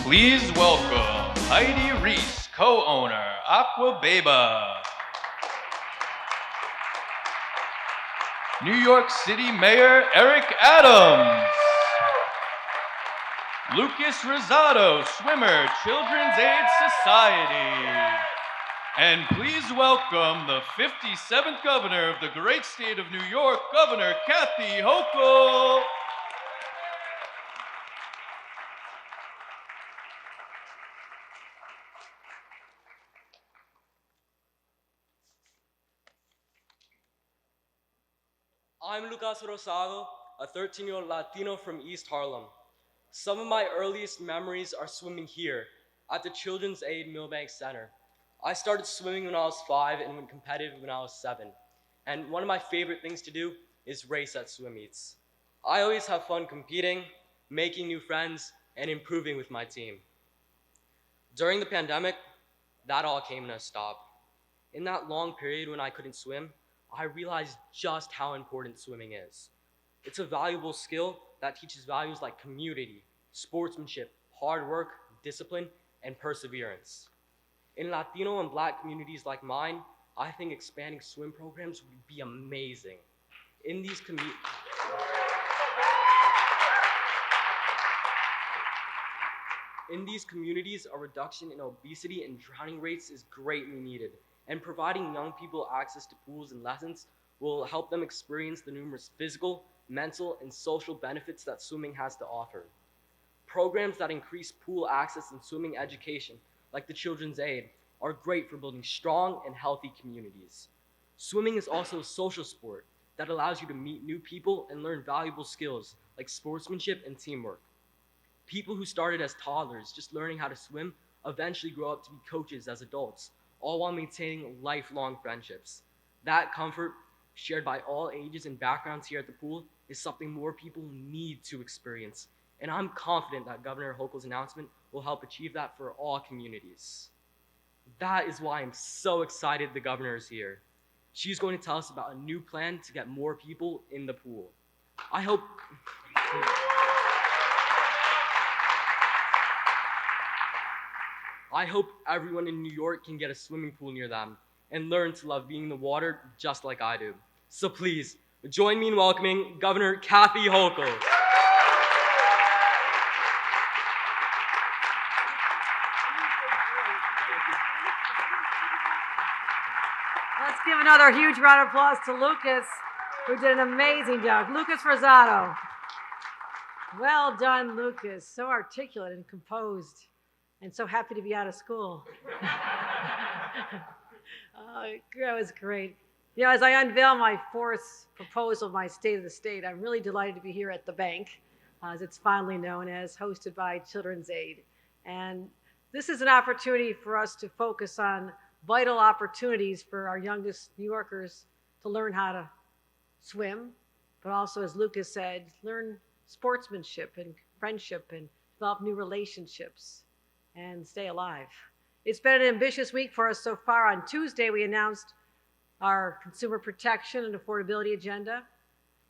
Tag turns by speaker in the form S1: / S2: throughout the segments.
S1: Please welcome Heidi Reese, co-owner, Aqua Beba. New York City Mayor Eric Adams. Lucas Rosado, swimmer, Children's Aid Society. And please welcome the 57th governor of the great state of New York, Governor Kathy Hochul.
S2: I'm Lucas Rosado, a 13-year-old Latino from East Harlem. Some of my earliest memories are swimming here at the Children's Aid Milbank Center. I started swimming when I was 5 and went competitive when I was 7. And one of my favorite things to do is race at swim meets. I always have fun competing, making new friends, and improving with my team. During the pandemic, that all came to a stop. In that long period when I couldn't swim, I realized just how important swimming is. It's a valuable skill that teaches values like community, sportsmanship, hard work, discipline, and perseverance. In Latino and Black communities like mine, I think expanding swim programs would be amazing. In these communities, a reduction in obesity and drowning rates is greatly needed, and providing young people access to pools and lessons will help them experience the numerous physical, mental, and social benefits that swimming has to offer. Programs that increase pool access and swimming education, like the Children's Aid, are great for building strong and healthy communities. Swimming is also a social sport that allows you to meet new people and learn valuable skills like sportsmanship and teamwork. People who started as toddlers just learning how to swim eventually grow up to be coaches as adults, all while maintaining lifelong friendships. That comfort, shared by all ages and backgrounds here at the pool, is something more people need to experience. And I'm confident that Governor Hochul's announcement will help achieve that for all communities. That is why I'm so excited the governor is here. She's going to tell us about a new plan to get more people in the pool. I hope everyone in New York can get a swimming pool near them and learn to love being in the water just like I do. So please, join me in welcoming Governor Kathy Hochul.
S3: Let's give another huge round of applause to Lucas, who did an amazing job. Lucas Rosado. Well done, Lucas. So articulate and composed, and so happy to be out of school. That was great. You know, as I unveil my fourth proposal, my State of the State, I'm really delighted to be here at the bank, as it's fondly known as, hosted by Children's Aid. And this is an opportunity for us to focus on vital opportunities for our youngest New Yorkers to learn how to swim, but also, as Lucas said, learn sportsmanship and friendship and develop new relationships and stay alive. It's been an ambitious week for us so far. On Tuesday, we announced our consumer protection and affordability agenda.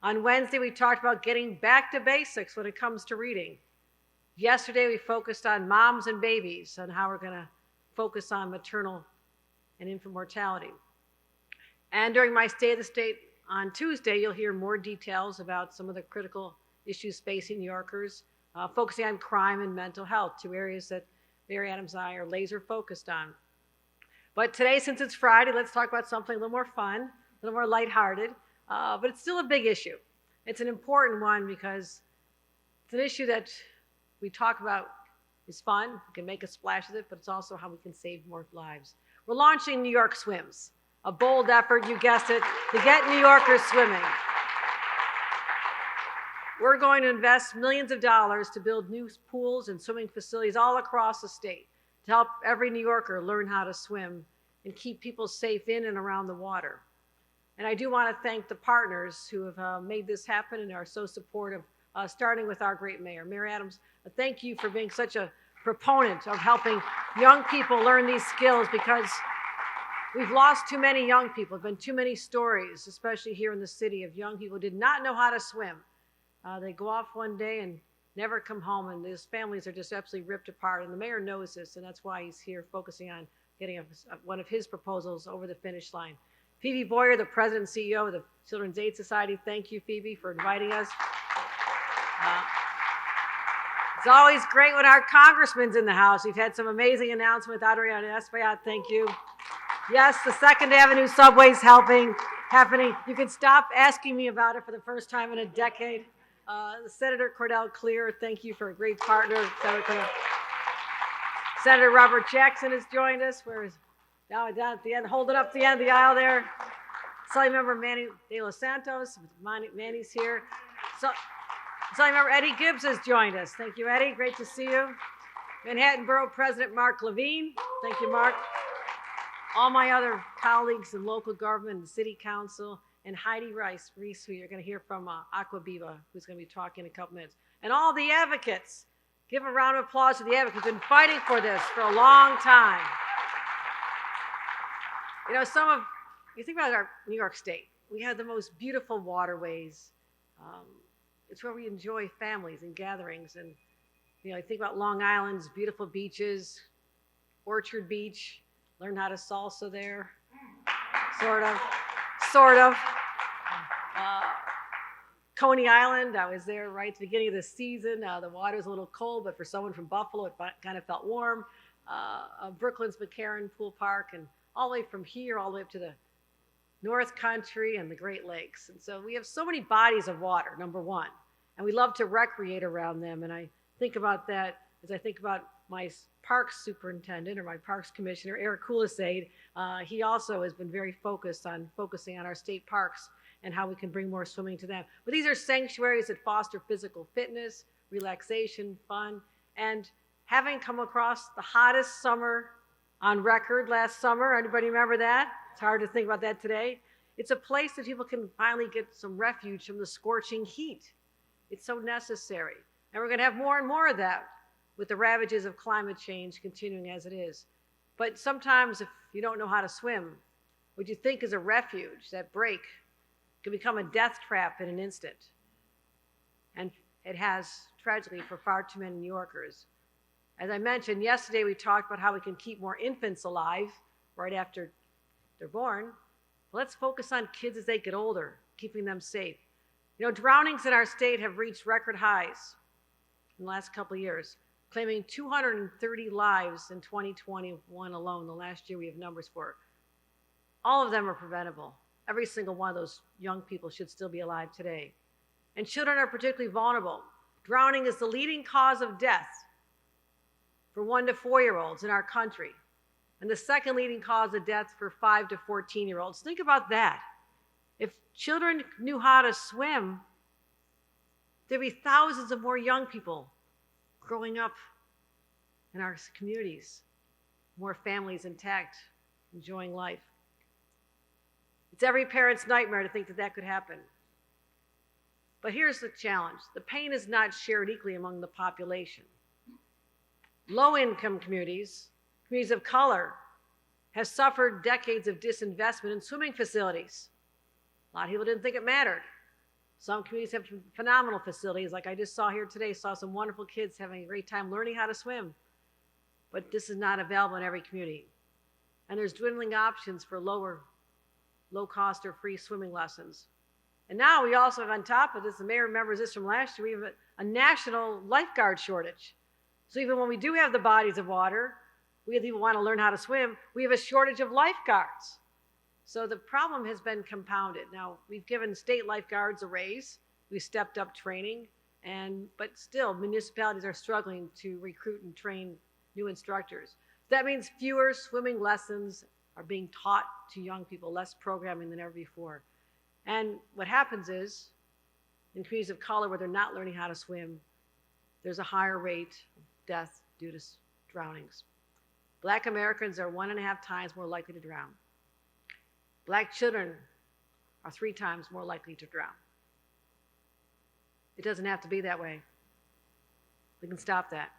S3: On Wednesday, we talked about getting back to basics when it comes to reading. Yesterday, we focused on moms and babies and how we're going to focus on maternal and infant mortality. And during my State of the State on Tuesday, you'll hear more details about some of the critical issues facing New Yorkers, focusing on crime and mental health, two areas that Mayor Adams and I are laser focused on. But today, since it's Friday, let's talk about something a little more fun, a little more lighthearted, but it's still a big issue. It's an important one because it's an issue that we talk about is fun, we can make a splash with it, but it's also how we can save more lives. We're launching New York Swims, a bold effort, you guessed it, to get New Yorkers swimming. We're going to invest millions of dollars to build new pools and swimming facilities all across the state to help every New Yorker learn how to swim and keep people safe in and around the water. And I do want to thank the partners who have made this happen and are so supportive, starting with our great mayor. Mayor Adams, thank you for being such a proponent of helping young people learn these skills, because we've lost too many young people. There have been too many stories, especially here in the city, of young people who did not know how to swim. They go off one day and never come home, and those families are just absolutely ripped apart. And the mayor knows this, and that's why he's here focusing on getting one of his proposals over the finish line. Phoebe Boyer, the president and CEO of the Children's Aid Society. Thank you, Phoebe, for inviting us. It's always great when our congressman's in the house. We've had some amazing announcements with Adriana Espaillat. Thank you. Yes, the 2nd Avenue subway's happening. You can stop asking me about it for the first time in a decade. Senator Cordell Clear, thank you for a great partner. Senator Robert Jackson has joined us. Where is down at the end, holding up the end of the aisle there. Assembly Member Manny De La Santos. Manny's here. Assembly Member Eddie Gibbs has joined us. Thank you, Eddie. Great to see you. Manhattan Borough President Mark Levine. Thank you, Mark. All my other colleagues in local government and city council, and Heidi Reese, who you're going to hear from Aquaviva, who's going to be talking in a couple minutes. And all the advocates. Give a round of applause to the advocates who've been fighting for this for a long time. You know, you think about our New York State. We have the most beautiful waterways. It's where we enjoy families and gatherings. And, you know, you think about Long Island's beautiful beaches, Orchard Beach, learned how to salsa there, sort of. Coney Island, I was there right at the beginning of the season. The water was a little cold, but for someone from Buffalo, it kind of felt warm. Brooklyn's McCarran Pool Park, and all the way from here, all the way up to the North Country and the Great Lakes. And so we have so many bodies of water, number one, and we love to recreate around them. And I think about that as I think about my parks superintendent or my parks commissioner, Eric Kulisade. He also has been very focusing on our state parks and how we can bring more swimming to them. But these are sanctuaries that foster physical fitness, relaxation, fun, and having come across the hottest summer on record last summer, anybody remember that? It's hard to think about that today. It's a place that people can finally get some refuge from the scorching heat. It's so necessary. And we're gonna have more and more of that with the ravages of climate change continuing as it is. But sometimes if you don't know how to swim, what you think is a refuge, that break, can become a death trap in an instant. And it has, tragically, for far too many New Yorkers. As I mentioned yesterday, we talked about how we can keep more infants alive right after they're born. Let's focus on kids as they get older, keeping them safe. You know, drownings in our state have reached record highs in the last couple of years, claiming 230 lives in 2021 alone, the last year we have numbers for. All of them are preventable. Every single one of those young people should still be alive today. And children are particularly vulnerable. Drowning is the leading cause of death for 1 to 4-year-olds in our country, and the second leading cause of death for 5 to 14-year-olds. Think about that. If children knew how to swim, there'd be thousands of more young people growing up in our communities, more families intact, enjoying life. It's every parent's nightmare to think that that could happen. But here's the challenge. The pain is not shared equally among the population. Low-income communities of color, have suffered decades of disinvestment in swimming facilities. A lot of people didn't think it mattered. Some communities have phenomenal facilities, like I just saw here today, saw some wonderful kids having a great time learning how to swim. But this is not available in every community. And there's dwindling options for low cost or free swimming lessons. And now we also have on top of this, the mayor remembers this from last year, we have a national lifeguard shortage. So even when we do have the bodies of water, we have people want to learn how to swim, we have a shortage of lifeguards. So the problem has been compounded. Now, we've given state lifeguards a raise, we stepped up training, but still municipalities are struggling to recruit and train new instructors. That means fewer swimming lessons are being taught to young people, less programming than ever before. And what happens is, in communities of color where they're not learning how to swim, there's a higher rate of death due to drownings. Black Americans are 1.5 times more likely to drown. Black children are 3 times more likely to drown. It doesn't have to be that way. We can stop that.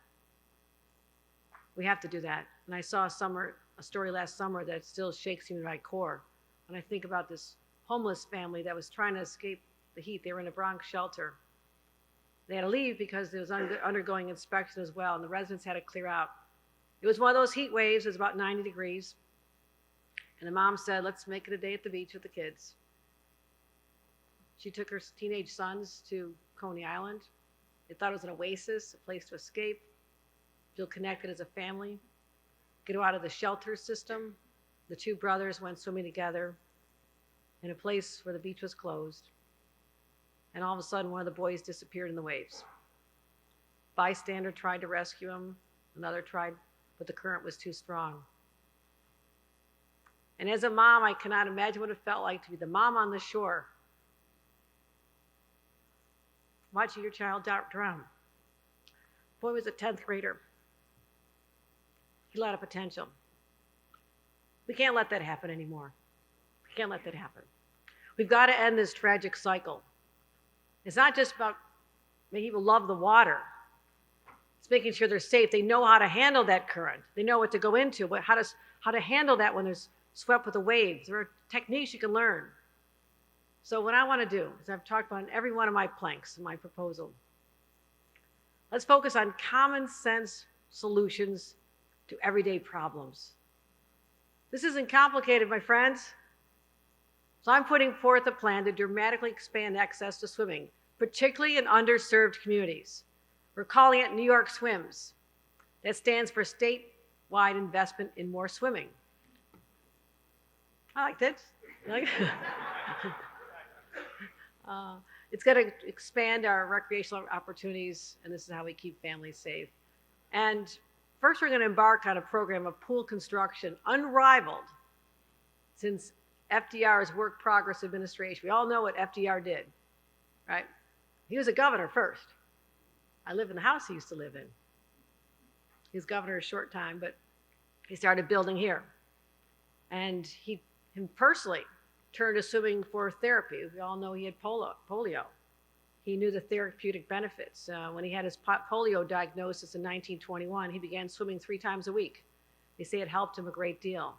S3: We have to do that. And I saw a story last summer that still shakes me to my core. When I think about this homeless family that was trying to escape the heat. They were in a Bronx shelter. They had to leave because it was undergoing inspection as well, and the residents had to clear out. It was one of those heat waves. It was about 90 degrees. And the mom said, let's make it a day at the beach with the kids. She took her teenage sons to Coney Island. They thought it was an oasis, a place to escape, feel connected as a family, get out of the shelter system. The two brothers went swimming together in a place where the beach was closed. And all of a sudden, one of the boys disappeared in the waves. Bystander tried to rescue him. Another tried, but the current was too strong. And as a mom, I cannot imagine what it felt like to be the mom on the shore, watching your child drown. Boy was a 10th grader. He had a lot of potential. We can't let that happen anymore. We can't let that happen. We've got to end this tragic cycle. It's not just about making people love the water. It's making sure they're safe. They know how to handle that current. They know what to go into, how to handle that when there's swept with the waves. There are techniques you can learn. So what I want to do is I've talked about in every one of my planks in my proposal. Let's focus on common sense solutions to everyday problems. This isn't complicated, my friends. So I'm putting forth a plan to dramatically expand access to swimming, particularly in underserved communities. We're calling it New York Swims. That stands for statewide investment in more swimming. I like this. It's going to expand our recreational opportunities, and this is how we keep families safe. And first, we're going to embark on a program of pool construction unrivaled since FDR's Work Progress Administration. We all know what FDR did, right? He was a governor first. I live in the house he used to live in. He was governor a short time, but he started building here. And he personally turned to swimming for therapy. We all know he had polio. He knew the therapeutic benefits. When he had his polio diagnosis in 1921, he began swimming 3 times a week. They say it helped him a great deal.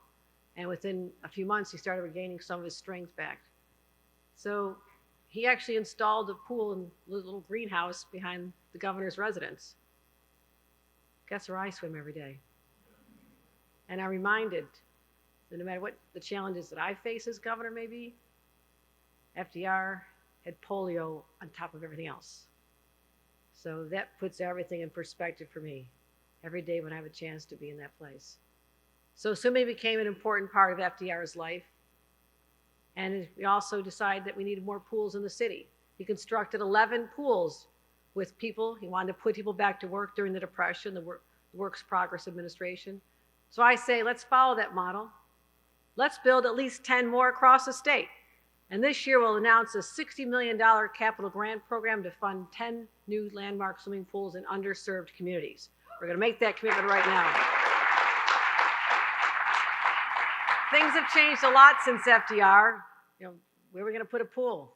S3: And within a few months, he started regaining some of his strength back. So he actually installed a pool in a little greenhouse behind the governor's residence. Guess where I swim every day? And I'm reminded that no matter what the challenges that I face as governor may be, FDR had polio on top of everything else. So that puts everything in perspective for me every day when I have a chance to be in that place. So swimming became an important part of FDR's life. And we also decided that we needed more pools in the city. He constructed 11 pools with people. He wanted to put people back to work during the Depression, the Works Progress Administration. So I say, let's follow that model. Let's build at least 10 more across the state. And this year we'll announce a $60 million capital grant program to fund 10 new landmark swimming pools in underserved communities. We're going to make that commitment right now. Things have changed a lot since FDR. You know, where are we going to put a pool?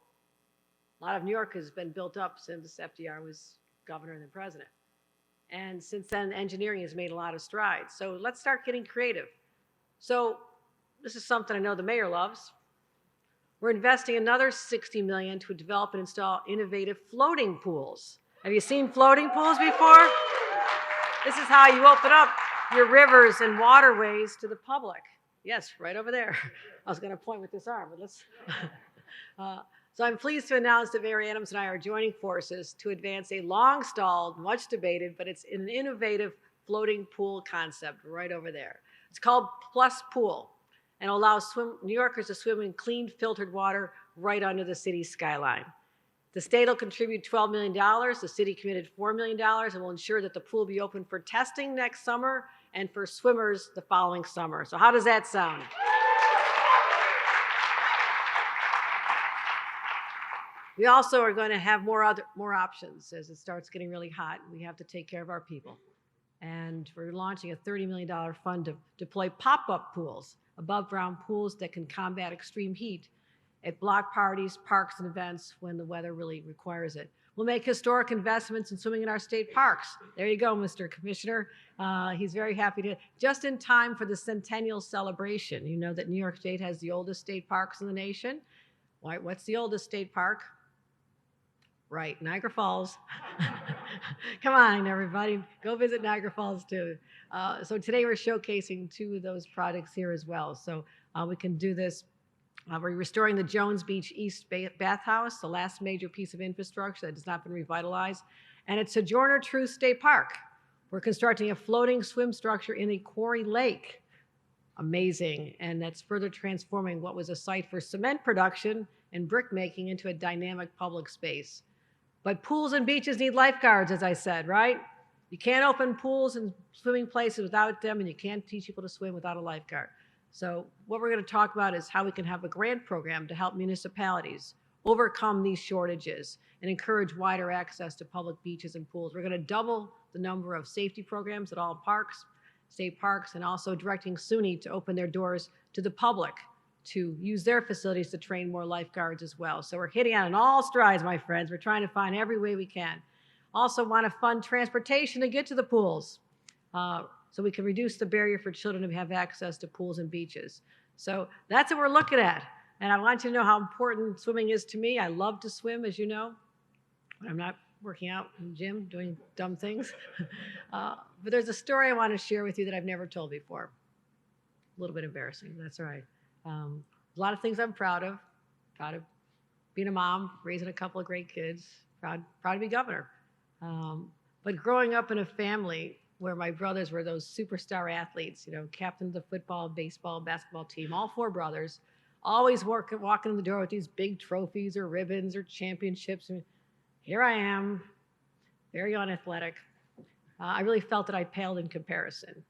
S3: A lot of New York has been built up since FDR was governor and then president. And since then, engineering has made a lot of strides. So let's start getting creative. So this is something I know the mayor loves. We're investing another $60 million to develop and install innovative floating pools. Have you seen floating pools before? This is how you open up your rivers and waterways to the public. Yes, right over there. I was going to point with this arm, but let's. So I'm pleased to announce that Mayor Adams and I are joining forces to advance a long-stalled, much debated, but it's an innovative floating pool concept right over there. It's called Plus Pool, and allows New Yorkers to swim in clean, filtered water right under the city's skyline. The state will contribute $12 million. The city committed $4 million and will ensure that the pool will be open for testing next summer and for swimmers the following summer. So how does that sound? We also are going to have more options as it starts getting really hot. We have to take care of our people. And we're launching a $30 million fund to deploy pop-up pools, above-ground pools that can combat extreme heat at block parties, parks, and events when the weather really requires it. We'll make historic investments in swimming in our state parks. There you go, Mr. Commissioner. He's very happy to, just in time for the centennial celebration. You know that New York State has the oldest state parks in the nation. What's the oldest state park? Right, Niagara Falls. Come on, everybody, go visit Niagara Falls too. So today we're showcasing two of those projects here as well. So we can do this. We're restoring the Jones Beach East Bathhouse, the last major piece of infrastructure that has not been revitalized. And at Sojourner Truth State Park, we're constructing a floating swim structure in a quarry lake. Amazing. And that's further transforming what was a site for cement production and brick making into a dynamic public space. But pools and beaches need lifeguards, as I said, right? You can't open pools and swimming places without them, and you can't teach people to swim without a lifeguard. So what we're going to talk about is how we can have a grant program to help municipalities overcome these shortages and encourage wider access to public beaches and pools. We're going to double the number of safety programs at all parks, state parks, and also directing SUNY to open their doors to the public to use their facilities to train more lifeguards as well. So we're hitting on all strides, my friends. We're trying to find every way we can. Also want to fund transportation to get to the pools. So we can reduce the barrier for children to have access to pools and beaches. So that's what we're looking at. And I want you to know how important swimming is to me. I love to swim, as you know. When I'm not working out in the gym, doing dumb things. But there's a story I want to share with you that I've never told before. A little bit embarrassing, but that's all right. A lot of things I'm proud of. Proud of being a mom, raising a couple of great kids. Proud to be governor. But growing up in a family where my brothers were those superstar athletes, you know, captains of football, baseball, basketball team, all four brothers, always walking in the door with these big trophies or ribbons or championships. And here I am, very unathletic. I really felt that I paled in comparison.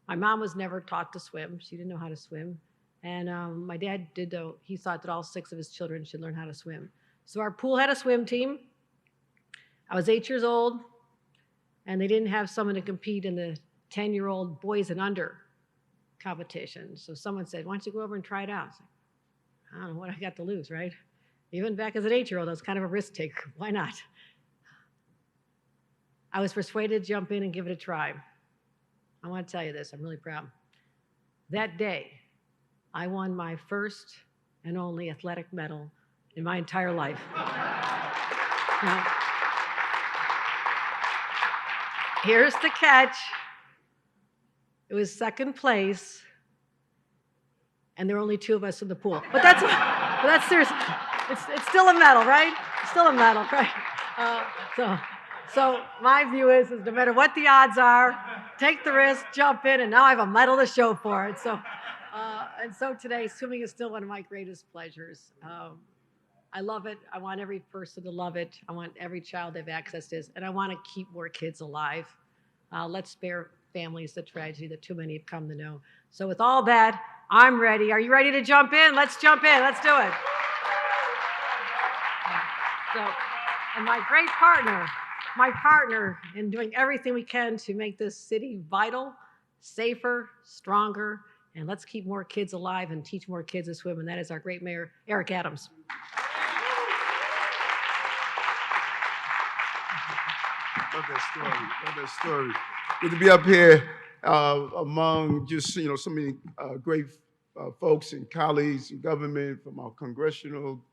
S3: My mom was never taught to swim. She didn't know how to swim. And my dad did, though. He thought that all 6 of his children should learn how to swim. So our pool had a swim team. I was 8 years old. And they didn't have someone to compete in the 10-year-old boys and under competition. So someone said, why don't you go over and try it out? I was like, I don't know what I got to lose, right? Even back as an 8-year-old, I was kind of a risk taker. Why not? I was persuaded to jump in and give it a try. I want to tell you this, I'm really proud. That day, I won my first and only athletic medal in my entire life. Now, here's the catch. It was second place, and there were only 2 of us in the pool. But that's serious. It's still a medal, right? It's still a medal, right? So my view is no matter what the odds are, take the risk, jump in, and now I have a medal to show for it. So today, swimming is still one of my greatest pleasures. I love it. I want every person to love it. I want every child to have access to this, and I want to keep more kids alive. Let's spare families the tragedy that too many have come to know. So with all that, I'm ready. Are you ready to jump in? Let's jump in. Let's do it. And my great partner in doing everything we can to make this city vital, safer, stronger, and let's keep more kids alive and teach more kids to swim, and that is our great mayor, Eric Adams.
S4: Love that story. Good to be up here among just, so many great folks and colleagues in government, from our congressional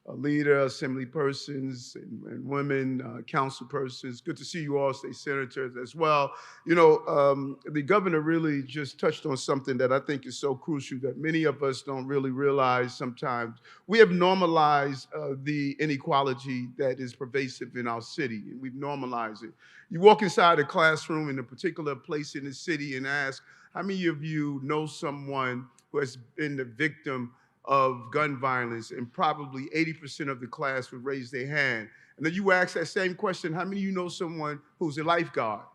S4: leader, assembly persons, and women, council persons. Good to see you all, state senators as well. The governor really just touched on something that I think is so crucial that many of us don't really realize sometimes. We have normalized the inequality that is pervasive in our city, and we've normalized it. You walk inside a classroom in a particular place in the city and ask, how many of you know someone who has been the victim of gun violence? And probably 80% of the class would raise their hand. And then you ask that same question, how many of you know someone who's a lifeguard?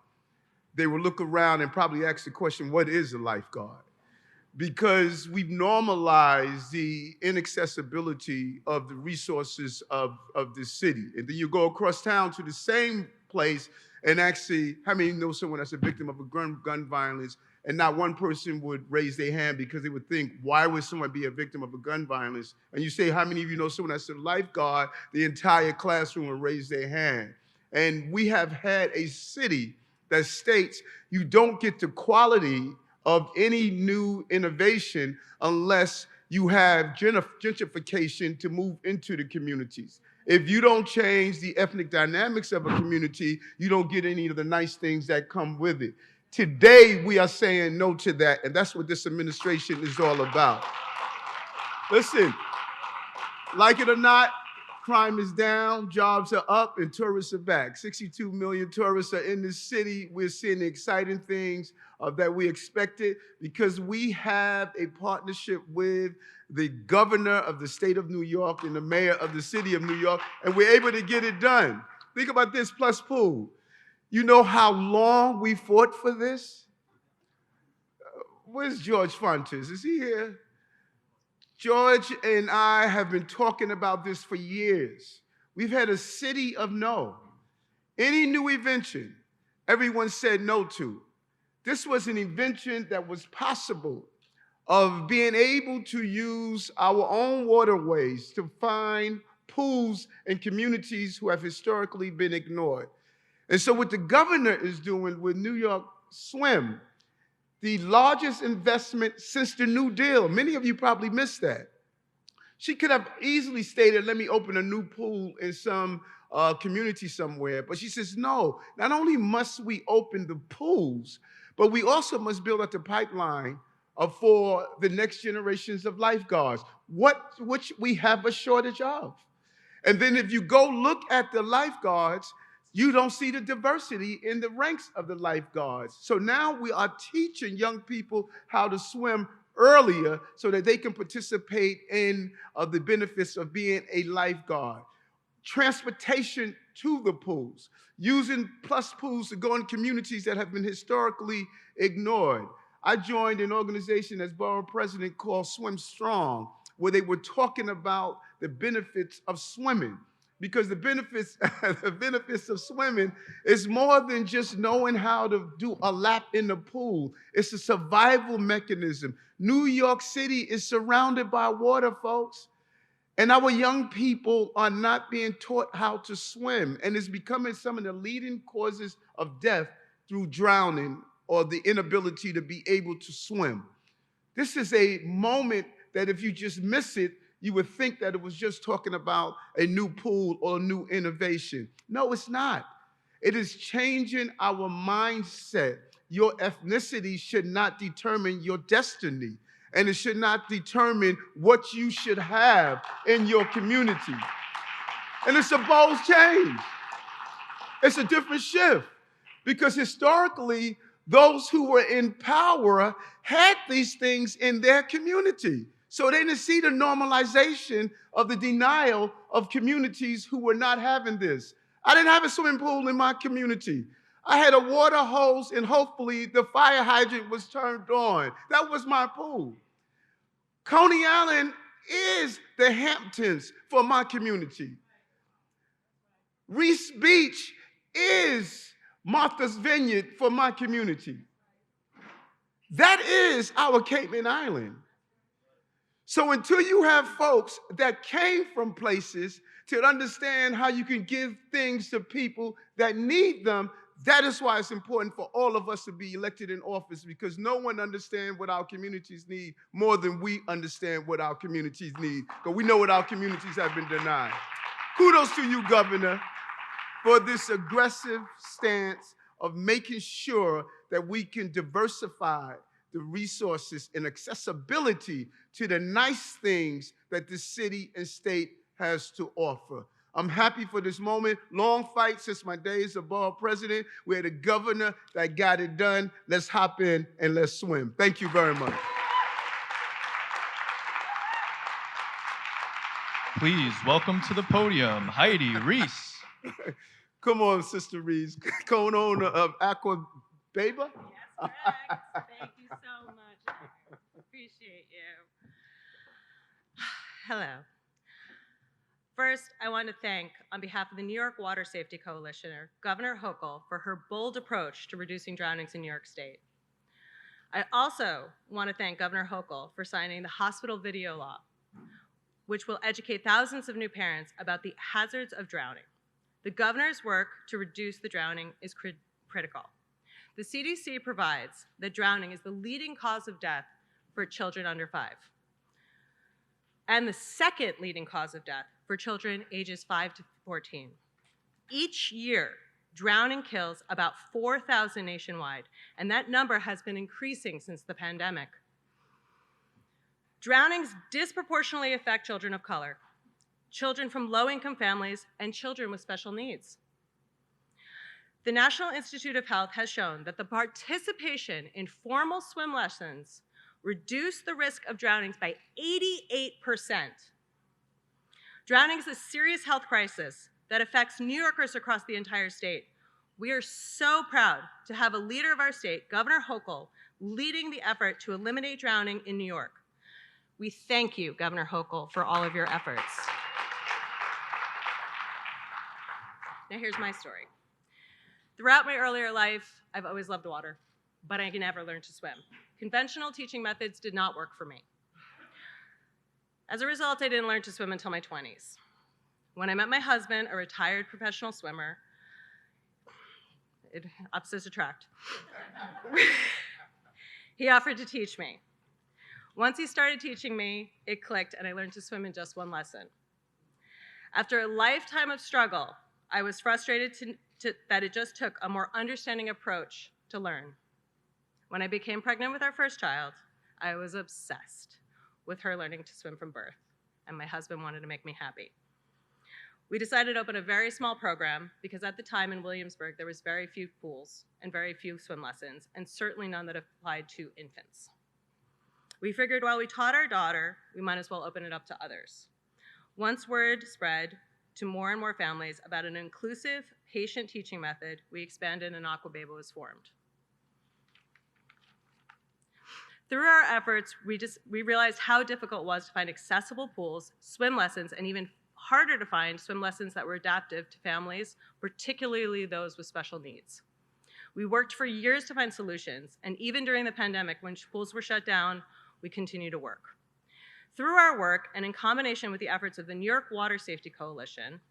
S4: They will look around and probably ask the question, what is a lifeguard? Because we've normalized the inaccessibility of the resources of this city. And then you go across town to the same place and actually, how many know someone that's a victim of a gun violence? And not one person would raise their hand because they would think, why would someone be a victim of a gun violence? And you say, how many of you know someone that's a lifeguard? The entire classroom would raise their hand. And we have had a city that states you don't get the quality of any new innovation unless you have gentrification to move into the communities. If you don't change the ethnic dynamics of a community, you don't get any of the nice things that come with it. Today, we are saying no to that, and that's what this administration is all about. Listen, like it or not, crime is down, jobs are up, and tourists are back. 62 million tourists are in this city. We're seeing the exciting things that we expected because we have a partnership with the governor of the state of New York and the mayor of the city of New York, and we're able to get it done. Think about this plus pool. You know how long we fought for this? Where's George Fontes? Is he here? George and I have been talking about this for years. We've had a city of no. Any new invention, everyone said no to. This was an invention that was possible of being able to use our own waterways to find pools in communities who have historically been ignored. And so what the governor is doing with New York Swim, the largest investment since the New Deal. Many of you probably missed that. She could have easily stated, let me open a new pool in some community somewhere. But she says, no, not only must we open the pools, but we also must build up the pipeline for the next generations of lifeguards, which we have a shortage of. And then if you go look at the lifeguards, you don't see the diversity in the ranks of the lifeguards. So now we are teaching young people how to swim earlier so that they can participate in the benefits of being a lifeguard. Transportation to the pools, using plus pools to go in communities that have been historically ignored. I joined an organization as borough president called Swim Strong, where they were talking about the benefits of swimming. Because the benefits of swimming is more than just knowing how to do a lap in the pool. It's a survival mechanism. New York City is surrounded by water, folks. And our young people are not being taught how to swim. And it's becoming some of the leading causes of death through drowning or the inability to be able to swim. This is a moment that if you just miss it, you would think that it was just talking about a new pool or a new innovation. No, it's not. It is changing our mindset. Your ethnicity should not determine your destiny, and it should not determine what you should have in your community. And it's a bold change. It's a different shift because historically, those who were in power had these things in their community. So they didn't see the normalization of the denial of communities who were not having this. I didn't have a swimming pool in my community. I had a water hose and hopefully the fire hydrant was turned on. That was my pool. Coney Island is the Hamptons for my community. Reese Beach is Martha's Vineyard for my community. That is our Cayman Island. So until you have folks that came from places to understand how you can give things to people that need them, that is why it's important for all of us to be elected in office, because no one understands what our communities need more than we understand what our communities need, because we know what our communities have been denied. Kudos to you, Governor, for this aggressive stance of making sure that we can diversify the resources and accessibility to the nice things that the city and state has to offer. I'm happy for this moment. Long fight since my days of borough president. We had a governor that got it done. Let's hop in and let's swim. Thank you very much.
S1: Please welcome to the podium, Heidi Reese.
S5: Come on, Sister Reese, co-owner of Aqua Beba.
S6: Yes, correct. Thank you so much. Appreciate you. Hello. First, I want to thank, on behalf of the New York Water Safety Coalition, Governor Hochul for her bold approach to reducing drownings in New York State. I also want to thank Governor Hochul for signing the hospital video law, which will educate thousands of new parents about the hazards of drowning. The governor's work to reduce the drowning is critical. The CDC provides that drowning is the leading cause of death for children under 5. and the second leading cause of death for children ages 5 to 14. Each year, drowning kills about 4,000 nationwide, and that number has been increasing since the pandemic. Drownings disproportionately affect children of color, children from low-income families, and children with special needs. The National Institute of Health has shown that the participation in formal swim lessons reduced the risk of drownings by 88%. Drowning is a serious health crisis that affects New Yorkers across the entire state. We are so proud to have a leader of our state, Governor Hochul, leading the effort to eliminate drowning in New York. We thank you, Governor Hochul, for all of your efforts. Now here's my story. Throughout my earlier life, I've always loved water, but I never learned to swim. Conventional teaching methods did not work for me. As a result, I didn't learn to swim until my 20s. When I met my husband, a retired professional swimmer, opposites attract. He offered to teach me. Once he started teaching me, it clicked, and I learned to swim in just one lesson. After a lifetime of struggle, I was frustrated that it just took a more understanding approach to learn. When I became pregnant with our first child, I was obsessed with her learning to swim from birth, and my husband wanted to make me happy. We decided to open a very small program because at the time in Williamsburg, there was very few pools and very few swim lessons, and certainly none that applied to infants. We figured while we taught our daughter, we might as well open it up to others. Once word spread to more and more families about an inclusive patient teaching method, we expanded and Aquababa was formed. Through our efforts, we realized how difficult it was to find accessible pools, swim lessons, and even harder to find swim lessons that were adaptive to families, particularly those with special needs. We worked for years to find solutions, and even during the pandemic, when pools were shut down, we continued to work. Through our work, and in combination with the efforts of the New York Water Safety Coalition,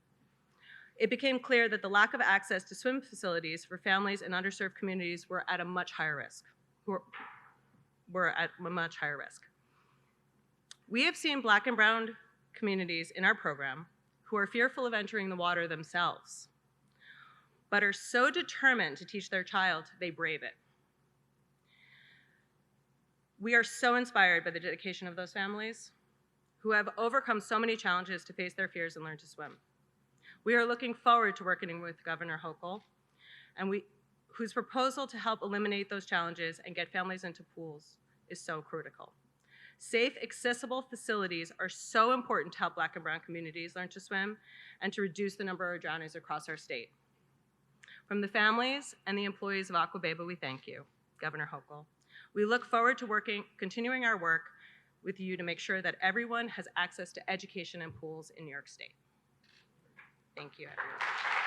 S6: it became clear that the lack of access to swim facilities for families in underserved communities were at a much higher risk. We have seen Black and brown communities in our program who are fearful of entering the water themselves, but are so determined to teach their child, they brave it. We are so inspired by the dedication of those families who have overcome so many challenges to face their fears and learn to swim. We are looking forward to working with Governor Hochul, whose proposal to help eliminate those challenges and get families into pools is so critical. Safe, accessible facilities are so important to help Black and brown communities learn to swim and to reduce the number of drownings across our state. From the families and the employees of Aquababa, we thank you, Governor Hochul. We look forward to continuing our work with you to make sure that everyone has access to education and pools in New York State. Thank you, everyone.